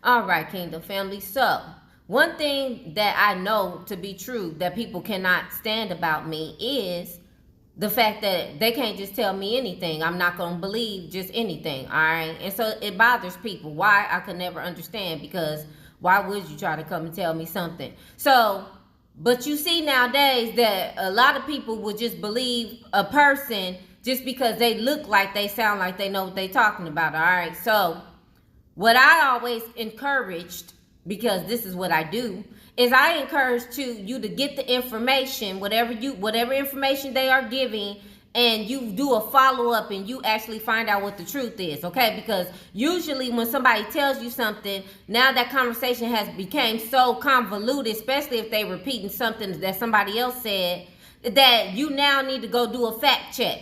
All right, Kingdom family. So, one thing that I know to be true that people cannot stand about me is the fact that they can't just tell me anything. I'm not going to believe just anything. All right. And so it bothers people. Why? I could never understand, because why would you try to come and tell me something? So, but you see nowadays that a lot of people would just believe a person just because they look like, they sound like they know what they talking about. All right. So, what I always encouraged, because this is what I do, is I encourage you to get the information, whatever information they are giving, and you do a follow-up and you actually find out what the truth is, okay? Because usually when somebody tells you something, now that conversation has become so convoluted, especially if they repeating something that somebody else said, that you now need to go do a fact check.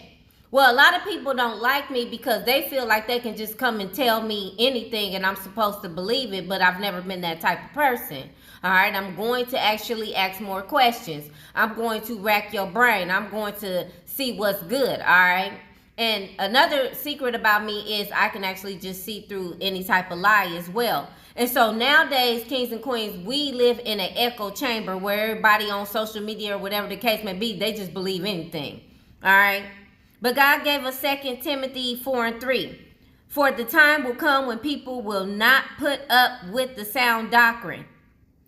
Well, a lot of people don't like me because they feel like they can just come and tell me anything and I'm supposed to believe it, but I've never been that type of person. All right, I'm going to actually ask more questions. I'm going to rack your brain. I'm going to see what's good, all right? And another secret about me is I can actually just see through any type of lie as well. And so nowadays, kings and queens, we live in an echo chamber where everybody on social media or whatever the case may be, they just believe anything, all right? But God gave us 2 Timothy 4:3. For the time will come when people will not put up with the sound doctrine.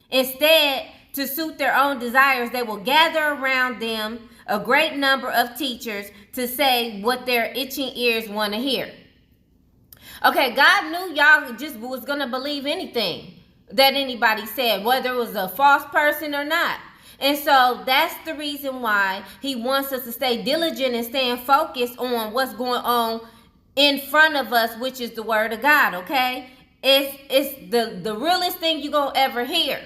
Instead, to suit their own desires, they will gather around them a great number of teachers to say what their itching ears want to hear. Okay, God knew y'all just was going to believe anything that anybody said, whether it was a false person or not. And so that's the reason why he wants us to stay diligent and staying focused on what's going on in front of us, which is the word of God, okay? It's the realest thing you're going to ever hear.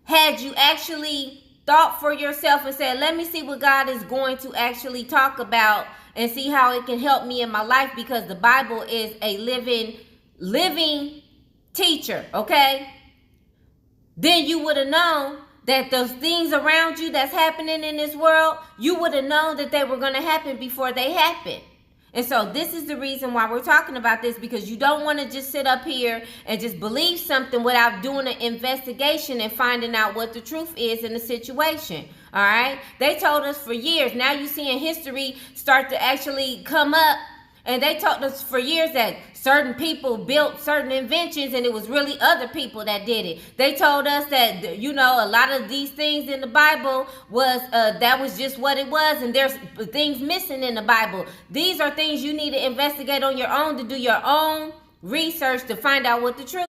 Had you actually thought for yourself and said, let me see what God is going to actually talk about and see how it can help me in my life, because the Bible is a living teacher, okay? Then you would have known that those things around you that's happening in this world, you would have known that they were going to happen before they happened. And so this is the reason why we're talking about this, because you don't want to just sit up here and just believe something without doing an investigation and finding out what the truth is in the situation. All right. They told us for years. Now you're seeing history start to actually come up. And they told us for years that certain people built certain inventions and it was really other people that did it. They told us that, you know, a lot of these things in the Bible was, that was just what it was. And there's things missing in the Bible. These are things you need to investigate on your own, to do your own research to find out what the truth is.